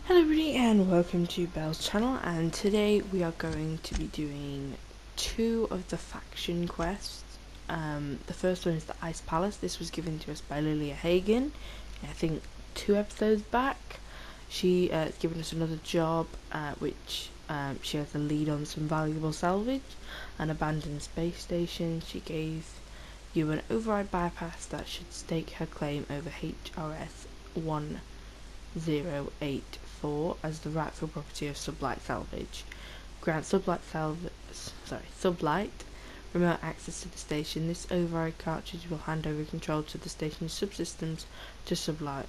Hello everybody and welcome to Belle's channel, and today we are going to be doing two of the faction quests. The first one is the Ice Palace. This was given to us by Lilia Hagen, I think 2 episodes back. She has given us another job, which she has the lead on some valuable salvage, an abandoned space station. She gave you an override bypass that should stake her claim over HRS 1084 as the rightful property of Sublight Salvage. Grant Sublight remote access to the station. This override cartridge will hand over control to the station's subsystems to Sublight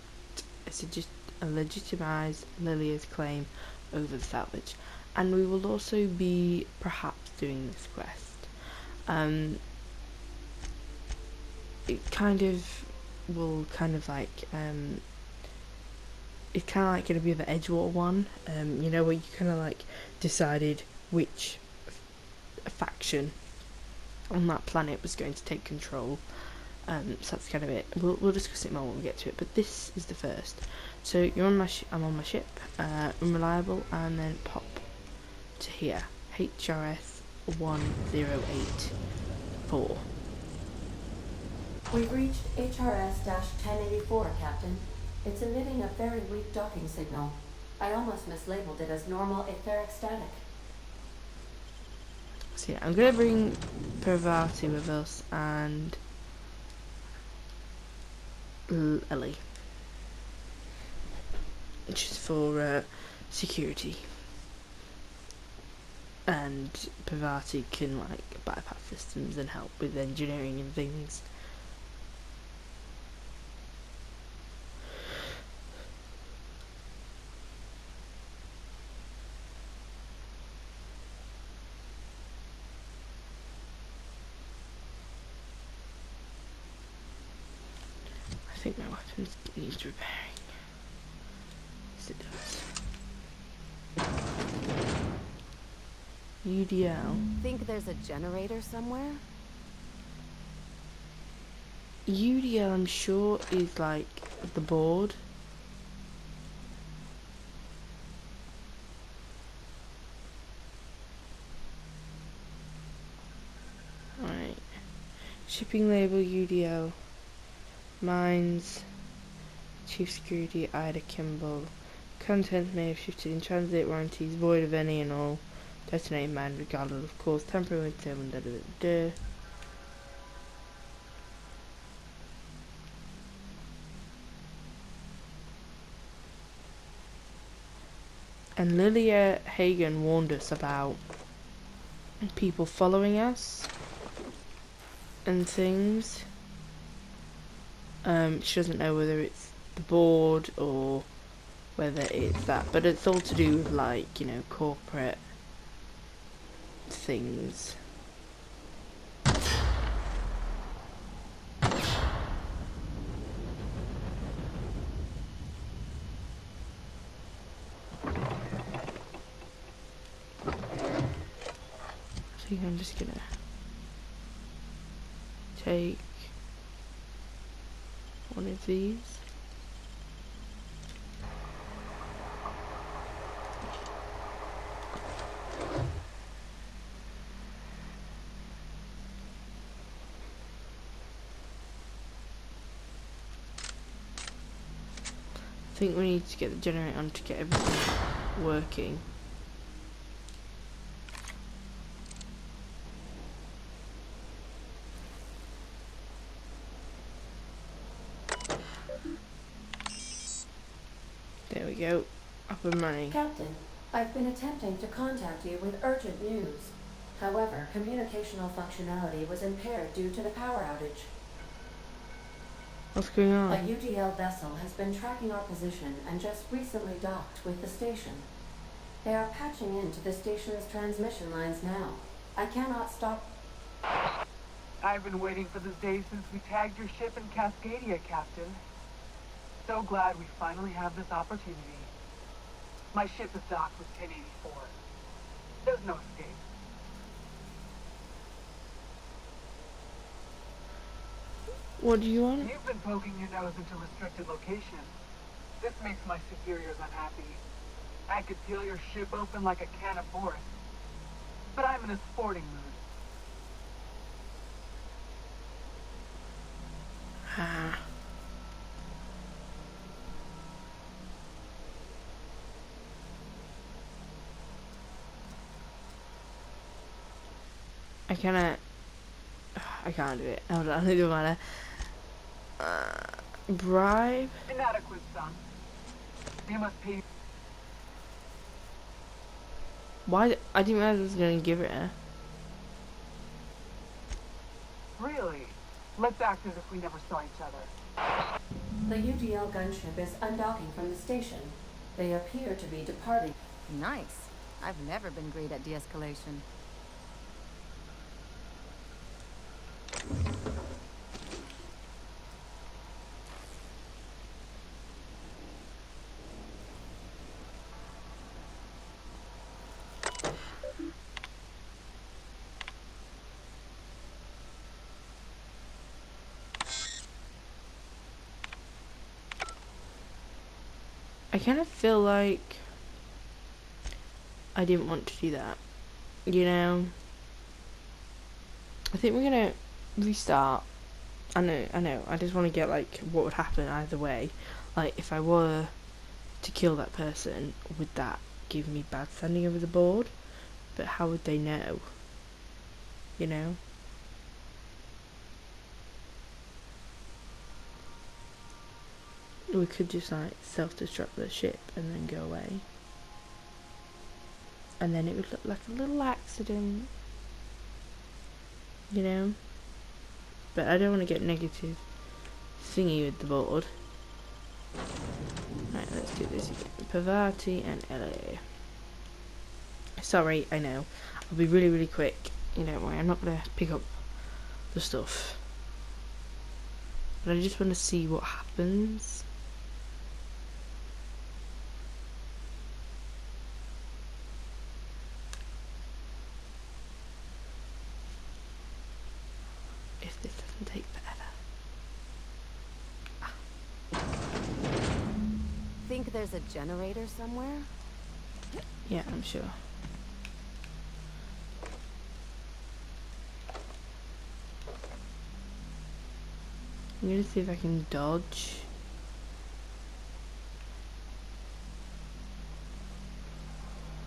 and legitimize Lilia's claim over the salvage. And we will also be perhaps doing this quest. It kind of will it's kind of like going to be the Edgewater one, where you kind of like decided which faction on that planet was going to take control. So that's kind of it. We'll discuss it more when we get to it. But this is the first. So you're on my I'm on my ship, unreliable, and then pop to here, HRS 1084. We've reached HRS-1084, Captain. It's emitting a very weak docking signal. I almost mislabeled it as normal etheric static. So yeah, I'm going to bring Parvati with us and Ellie, which is for security. And Parvati can like bypass systems and help with engineering and things. I think my weapon needs repairing. Yes, it does. UDL. Think there's a generator somewhere? UDL, I'm sure, is like the board. Right. Shipping label UDL. Mines. Chief Security Ida Kimball. Content may have shifted in transit. Warranties void of any and all. Detonating mine regardless of course. Temporary determined. And Lilia Hagen warned us about people following us and things. She doesn't know whether it's the board or whether it's that, but it's all to do with like, corporate things. I think I'm just gonna take one of these. I think we need to get the generator on to get everything working. There we go, up and running. Captain, I've been attempting to contact you with urgent news. However, communicational functionality was impaired due to the power outage. What's going on? A UDL vessel has been tracking our position and just recently docked with the station. They are patching into the station's transmission lines now. I cannot stop. I've been waiting for this day since we tagged your ship in Cascadia, Captain. So glad we finally have this opportunity. My ship is docked with 1084. There's no escape. What do you want? You've been poking your nose into restricted locations. This makes my superiors unhappy. I could peel your ship open like a can of Boris. But I'm in a sporting mood. Ah. I can't do it. Hold on, it doesn't matter. Bribe? Inadequate, son. You must pay. Why? I didn't realize I was going to give it her. Really? Let's act as if we never saw each other. The UDL gunship is undocking from the station. They appear to be departing. Nice. I've never been great at de-escalation. I kind of feel like I didn't want to do that, you know. I think we're gonna restart. I know. I just want to get like what would happen either way. Like if I were to kill that person, would that give me bad standing over the board? But how would they know? You know. We could just like self-destruct the ship and then go away. And then it would look like a little accident. You know? But I don't want to get negative thingy with the board. Right, let's do this again. Pavati and LA. Sorry, I know. I'll be really, really quick. You know why? I'm not going to pick up the stuff. But I just want to see what happens. If this doesn't take forever. Think there's a generator somewhere? Yeah, I'm sure. I'm gonna see if I can dodge.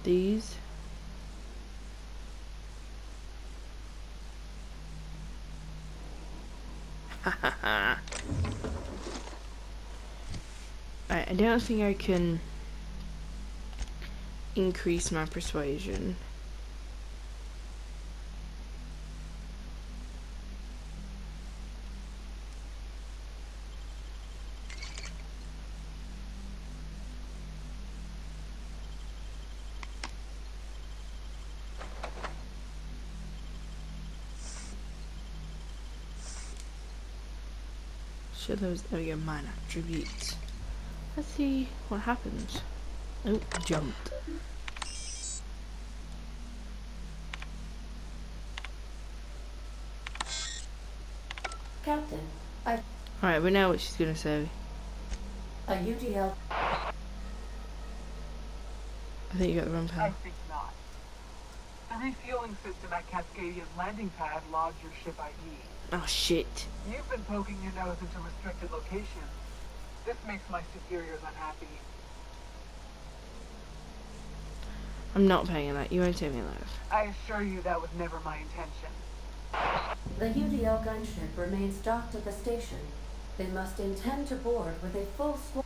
These. Right, I don't think I can increase my persuasion. Show those, there we go, minor attributes. Let's see what happens. Oh, jumped. Captain, Alright, we know what she's gonna say. a UDL. I think you got the wrong I pal. think not. The refueling system at Cascadia's landing pad logged your ship ID. Oh shit. You've been poking your nose into restricted locations. This makes my superiors unhappy. I'm not paying that. You won't take me alive. I assure you that was never my intention. The UDL gunship remains docked at the station. They must intend to board with a full squad.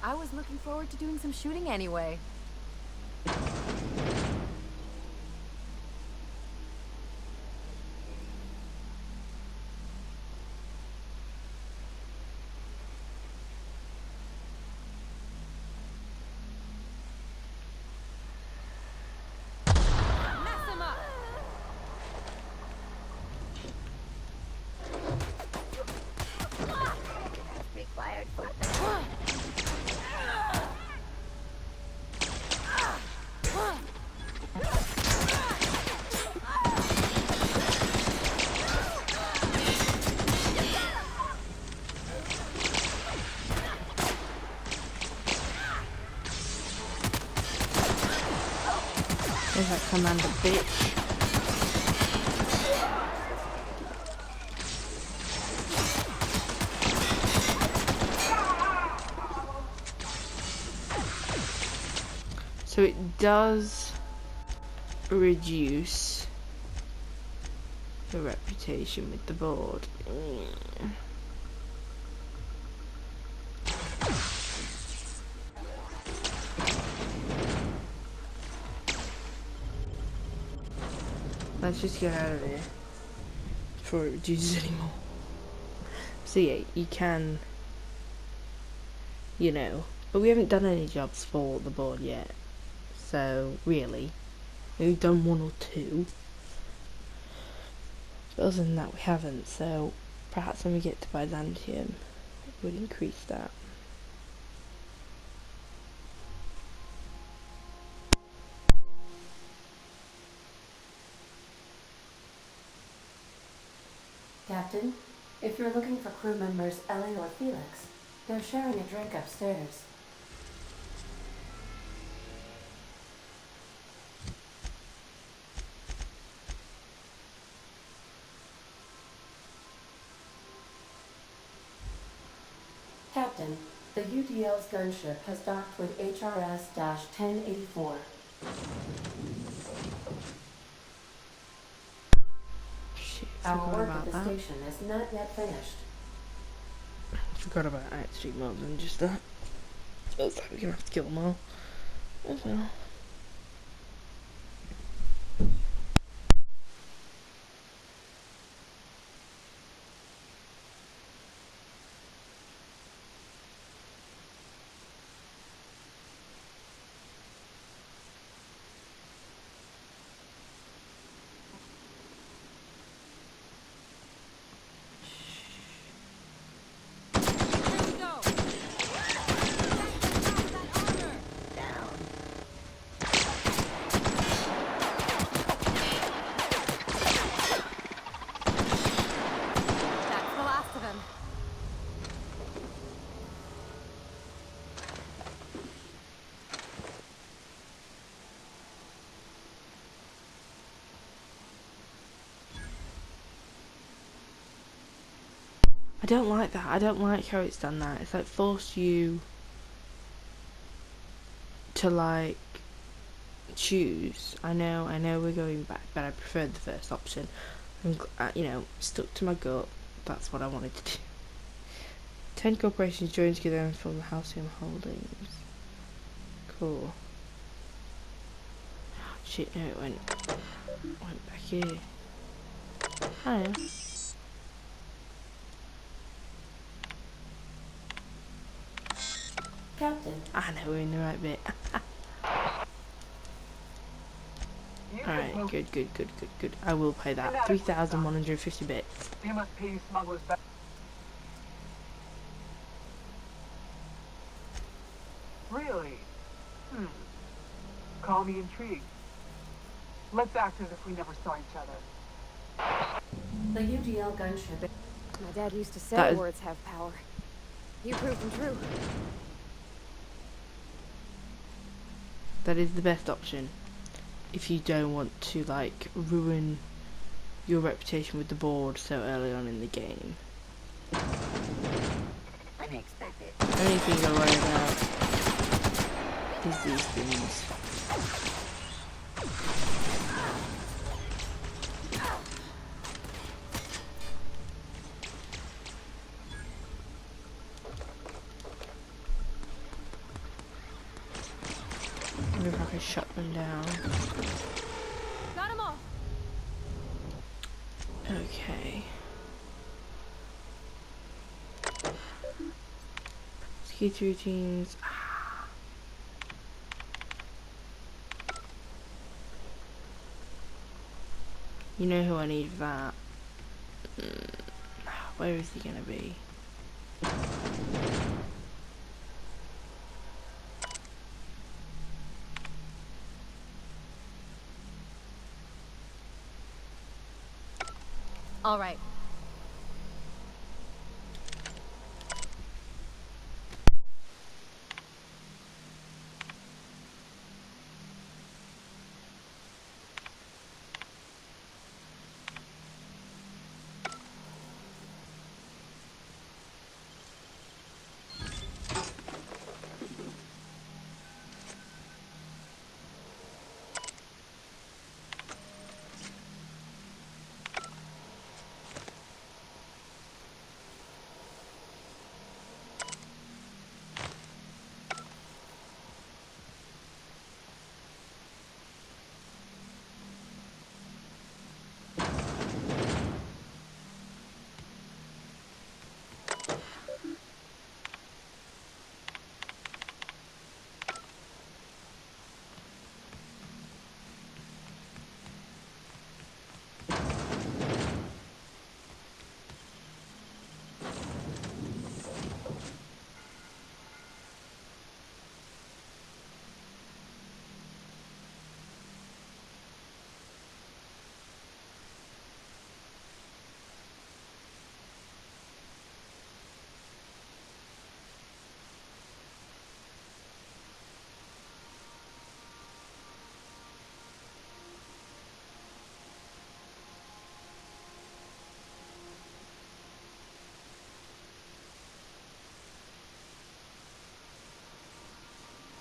I was looking forward to doing some shooting anyway. Mess him up! Required for There's that commander bitch. So it does reduce the reputation with the board. Let's just get out of here before it reduces anymore. So yeah, you can, you know, but we haven't done any jobs for the board yet. So really, we've done one or two. But other than that, we haven't. So perhaps when we get to Byzantium, it would increase that. Captain, if you're looking for crew members Ellie or Felix, they're sharing a drink upstairs. Captain, the UDL's gunship has docked with HRS-1084. Shit, Our forgot work about at the that. station is not yet finished. Forgot about actually more than just that. Looks like we're gonna have to kill them all. As well. That's the last of him. I don't like that. I don't like how it's done that. It's like forced you to like choose. I know we're going back, but I preferred the first option. I'm, you know, stuck to my gut. That's what I wanted to do. 10 corporations joined together and formed the Halcyon Holdings. Cool. Shit, no, it went back here. I know. Captain, I know we're in the right bit. Alright, good. I will pay that. 3,150 bits. They must pay you smugglers back. Really? Call me intrigued. Let's act as if we never saw each other. the UDL gunship. My dad used to say That is- words have power. You proved them true. That is the best option. If you don't want to, like, ruin your reputation with the board so early on in the game. Unexpected. The only thing you gotta worry about is these things. I wonder if I can shut them down. Got them all. Okay. Security routines. You know who I need for that. Where is he gonna be? All right.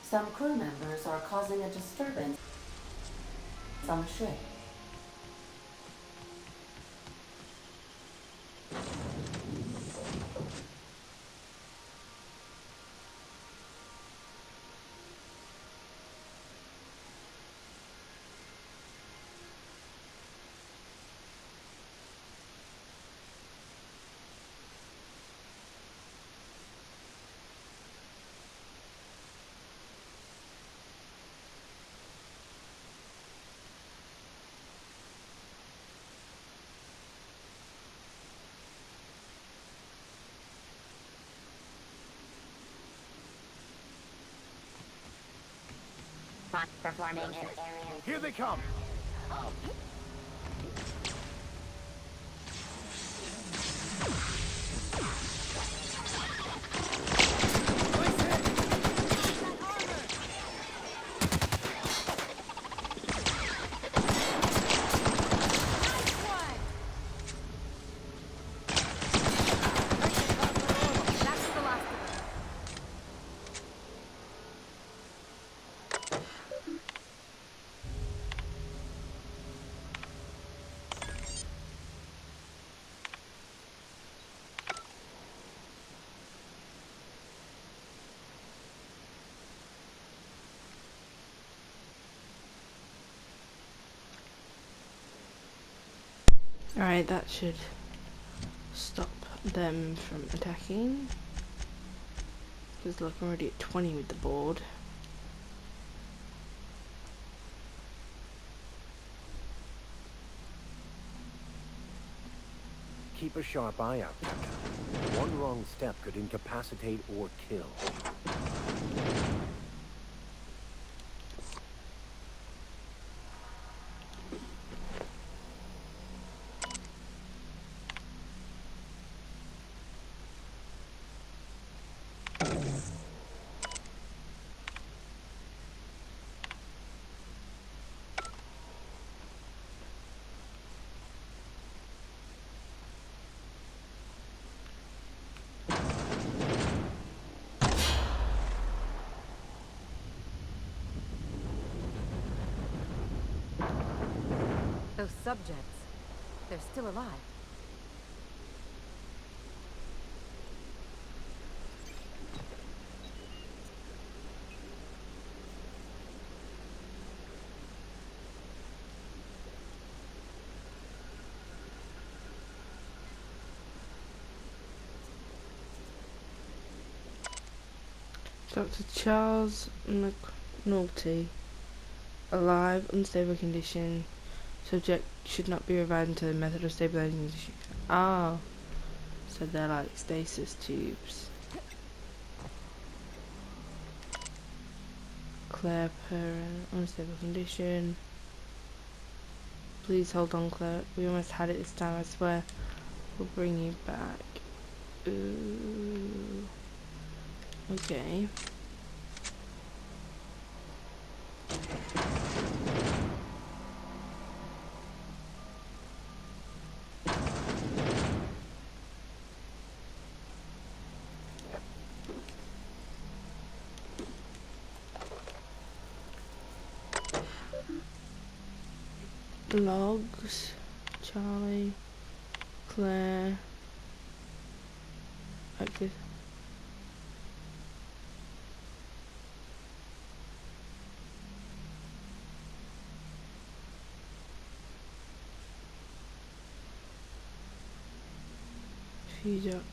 Some crew members are causing a disturbance on the ship. Performing in area. Here they come! That's the last of them. Alright, that should stop them from attacking. Because look, I'm already at 20 with the board. Keep a sharp eye out, Captain. One wrong step could incapacitate or kill. Those subjects, they're still alive. Dr. Charles McNulty. Alive, unstable condition. Subject should not be revived until the method of stabilizing the issue. Oh. So they're like stasis tubes. Claire Perrin, unstable condition. Please hold on, Claire. We almost had it this time, I swear. We'll bring you back. Ooh. Okay. Logs, Charlie, Claire, active. Doctor.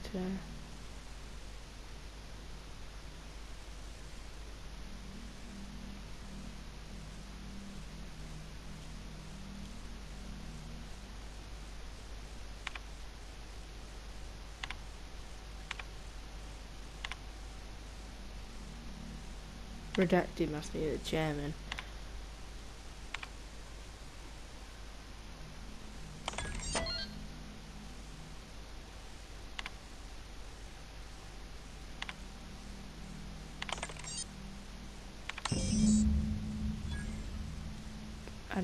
Redacted must be the chairman.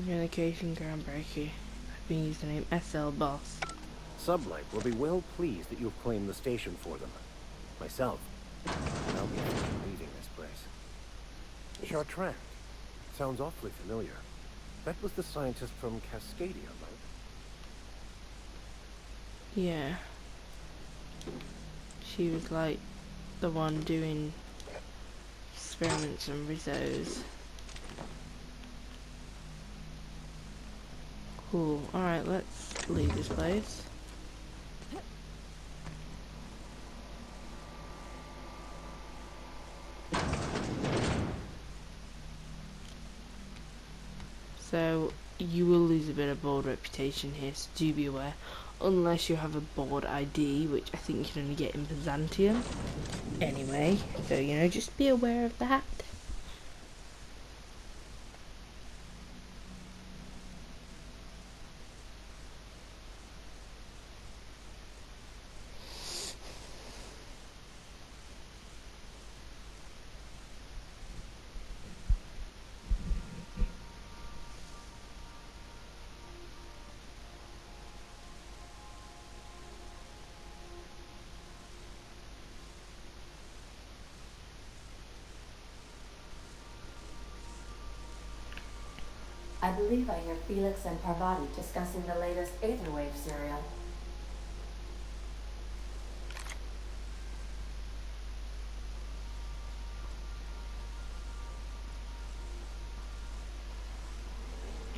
Communication groundbreaking. I've been using the name SL Boss. Sublight will be well pleased that you've claimed the station for them. Myself, I'll be leaving this place. Chartrand. Sounds awfully familiar. That was the scientist from Cascadia, right? Yeah. She was like the one doing experiments on Rizzo's. Cool. Alright, let's leave this place. So, you will lose a bit of board reputation here, so do be aware. Unless you have a board ID, which I think you can only get in Byzantium. Anyway, so, you know, just be aware of that. I believe I hear Felix and Parvati discussing the latest Aetherwave serial.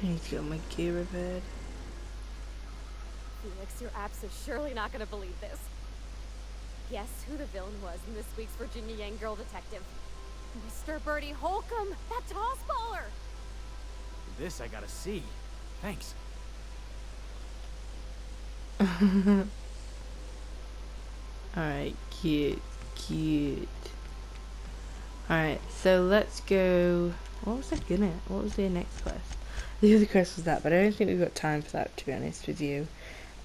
I need to get my gear repaired. Felix, your apps are surely not gonna believe this. Guess who the villain was in this week's Virginia Yang Girl Detective? Mr. Bertie Holcomb, that toss baller! This I gotta see. Thanks. Alright, cute, cute. Alright, so let's go. What was the next quest? The other quest was that, but I don't think we've got time for that, to be honest with you.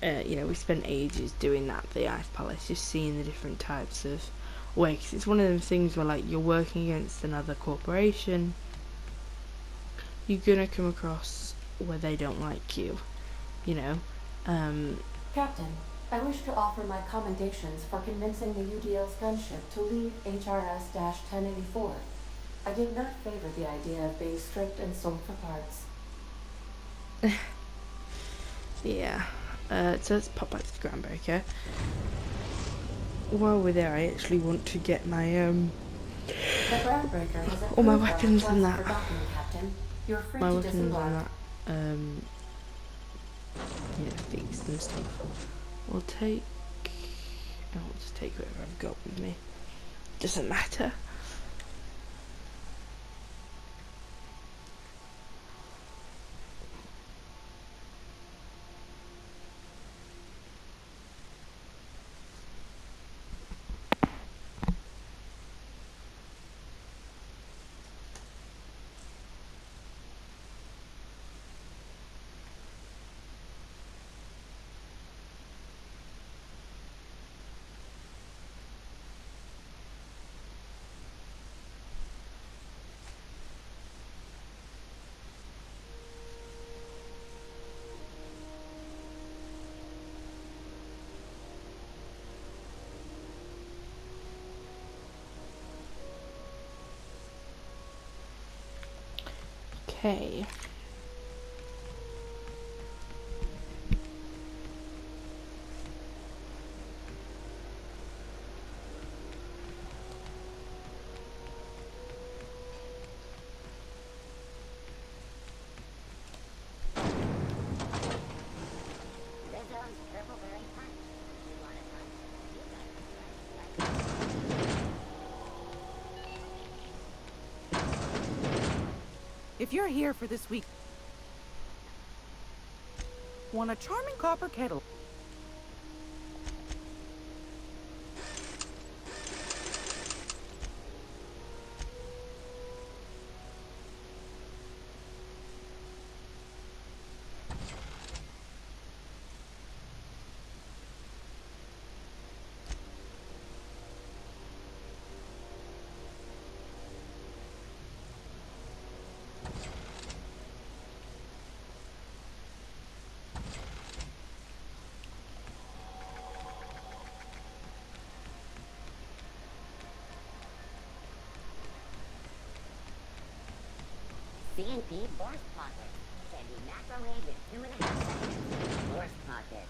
You know, we spent ages doing that, the Ice Palace, just seeing the different types of ways. It's one of them things where, like, you're working against another corporation, you're gonna come across where they don't like you, you know. Captain, I wish to offer my commendations for convincing the UDL's gunship to leave HRS-1084. I did not favor the idea of being stripped and sold for parts. Yeah. So let's pop back to the Groundbreaker. While we're there, I actually want to get my The Groundbreaker has all my approved our weapons and request that. for docking, Captain. You're free My to weapons and disembark. that. Yeah, fixed and stuff. We'll take. I'll just take whatever I've got with me. Doesn't matter. Okay. If you're here for this week, want a charming copper kettle. CNP Force Pocket. Can be microwaved in 2.5 seconds. Force Pocket.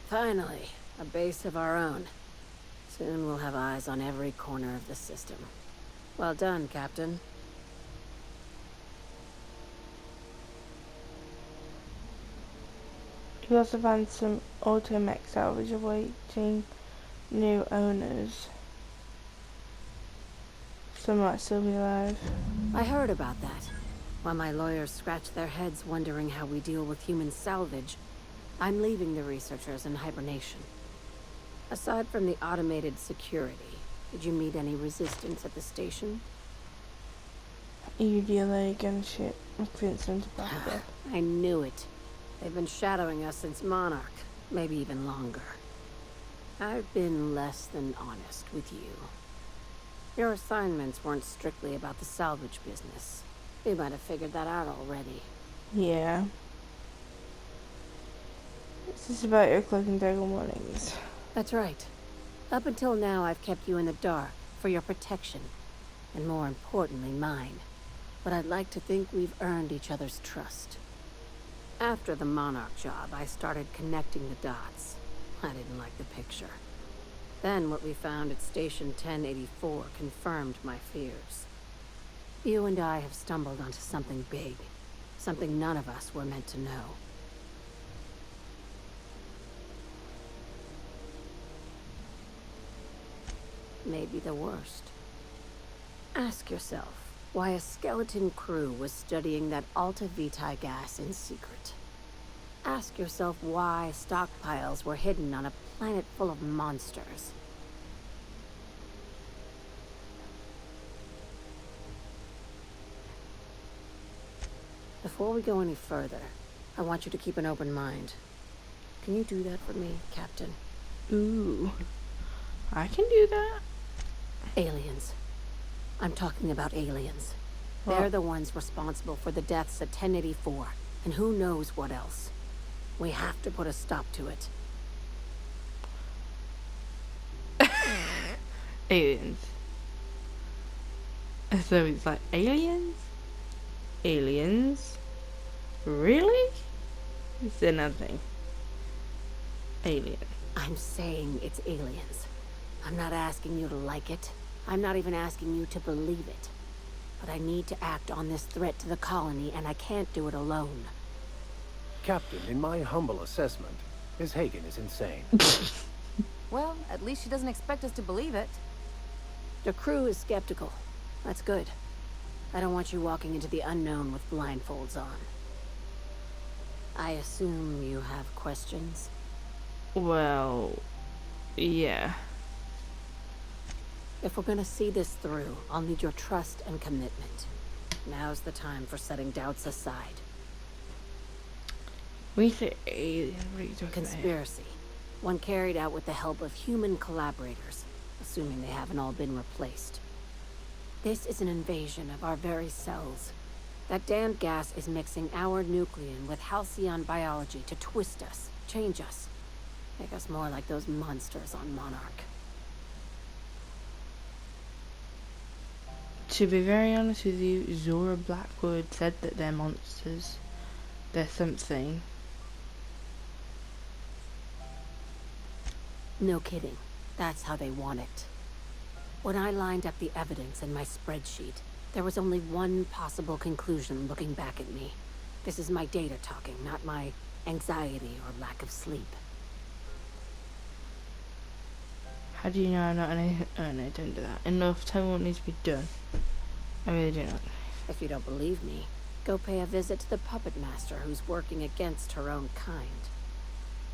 Finally, a base of our own. Soon we'll have eyes on every corner of the system. Well done, Captain. You also found some automech salvage awaiting new owners. Some might still be alive. I heard about that. While my lawyers scratch their heads wondering how we deal with human salvage, I'm leaving the researchers in hibernation. Aside from the automated security, did you meet any resistance at the station? UDLA gunship Vincent Barker. I knew it. They've been shadowing us since Monarch, maybe even longer. I've been less than honest with you. Your assignments weren't strictly about the salvage business. You might have figured that out already. Yeah. This is about your cloak and dagger mornings. That's right. Up until now, I've kept you in the dark for your protection, and more importantly, mine. But I'd like to think we've earned each other's trust. After the Monarch job, I started connecting the dots. I didn't like the picture. Then what we found at Station 1084 confirmed my fears. You and I have stumbled onto something big, something none of us were meant to know. Maybe the worst. Ask yourself why a skeleton crew was studying that Alta Vitae gas in secret. Ask yourself why stockpiles were hidden on a planet full of monsters. Before we go any further, I want you to keep an open mind. Can you do that for me, Captain? Ooh. I can do that. Aliens. I'm talking about aliens. What? They're the ones responsible for the deaths at 1084, and who knows what else. We have to put a stop to it. Aliens. So it's like aliens? Aliens? Really? It's another thing. Alien. I'm saying it's aliens. I'm not asking you to like it. I'm not even asking you to believe it. But I need to act on this threat to the colony, and I can't do it alone. Captain, in my humble assessment, Ms. Hagen is insane. Well, at least she doesn't expect us to believe it. The crew is skeptical. That's good. I don't want you walking into the unknown with blindfolds on. I assume you have questions? Well, yeah. If we're gonna see this through, I'll need your trust and commitment. Now's the time for setting doubts aside. We say alien, what are you talking about? Conspiracy. One carried out with the help of human collaborators, assuming they haven't all been replaced. This is an invasion of our very cells. That damned gas is mixing our nucleon with halcyon biology to twist us, change us, make us more like those monsters on Monarch. To be very honest with you, Zora Blackwood said that they're monsters. They're something. No kidding. That's how they want it. When I lined up the evidence in my spreadsheet, there was only one possible conclusion looking back at me. This is my data talking, not my anxiety or lack of sleep. How do you know I'm not an oh no, don't do that. Enough, tell me what needs to be done. I really do not. If you don't believe me, go pay a visit to the puppet master who's working against her own kind.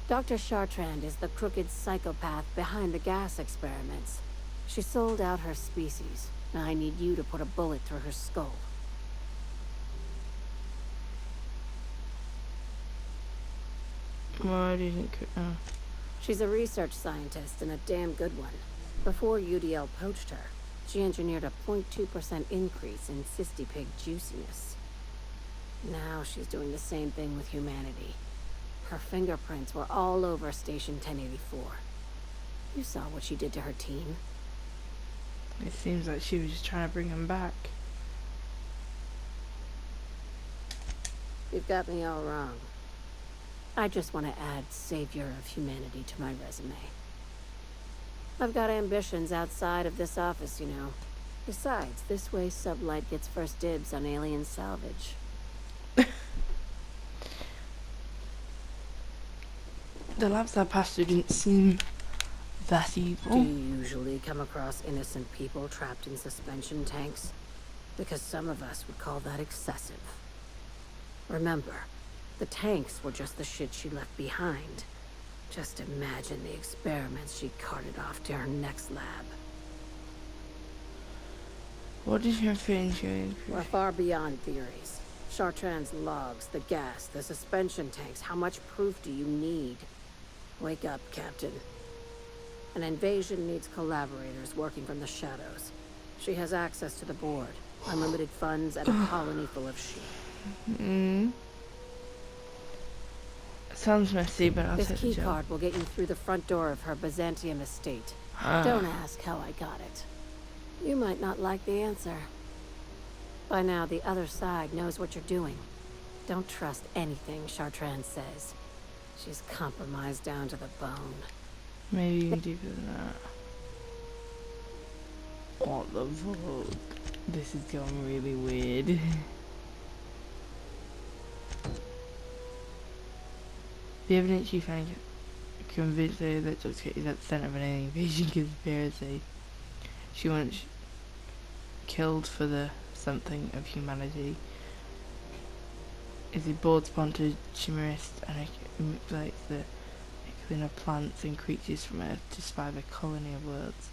Dr. Chartrand is the crooked psychopath behind the gas experiments. She sold out her species. Now I need you to put a bullet through her skull. Why do you think? She's a research scientist and a damn good one. Before UDL poached her, she engineered a 0.2% increase in cystipig juiciness. Now she's doing the same thing with humanity. Her fingerprints were all over Station 1084. You saw what she did to her team. It seems like she was just trying to bring him back. You've got me all wrong. I just want to add Savior of Humanity to my resume. I've got ambitions outside of this office, you know. Besides, this way Sublight gets first dibs on alien salvage. The labs I passed through didn't seem that Do evil. you usually come across innocent people trapped in suspension tanks? Because some of us would call that excessive. Remember, the tanks were just the shit she left behind. Just imagine the experiments she carted off to her next lab. What did your friend show? We're far beyond theories. Chartrand's logs, the gas, the suspension tanks. How much proof do you need? Wake up, Captain. An invasion needs collaborators working from the shadows. She has access to the board, unlimited funds, and a colony full of sheep. Sounds messy, but I'll This take the job. keycard will get you through the front door of her Byzantium estate. Ah. Don't ask how I got it. You might not like the answer. By now, the other side knows what you're doing. Don't trust anything Chartrand says. She's compromised down to the bone. Maybe even deeper than that. What the fuck? This is going really weird. The evidence you found convinced her that Dr. is at the center of an alien invasion conspiracy. She once killed for the something of humanity. Is a board-sponsored chimerist and manipulates the nuclear plants and creatures from Earth to survive a colony of worlds.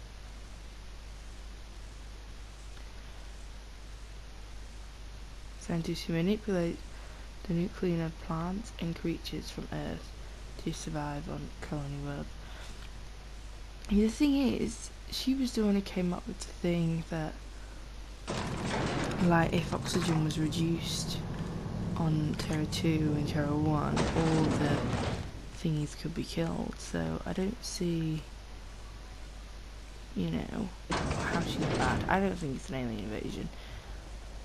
Scientists who manipulate the nuclear plants and creatures from Earth to survive on colony worlds. And the thing is, she was the one who came up with the thing that, like, if oxygen was reduced on Terra 2 and Terra 1, all the thingies could be killed. So I don't see, you know, how she's bad. I don't think it's an alien invasion.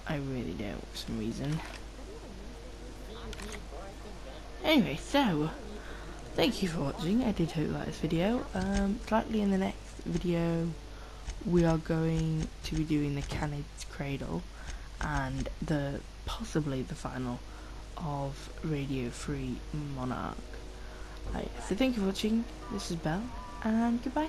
I really don't, for some reason. Anyway, so thank you for watching. I did hope you liked this video. Slightly in the next video we are going to be doing the Canid's Cradle and possibly the final of Radio Free Monarch. Right, so thank you for watching. This is Belle, and goodbye.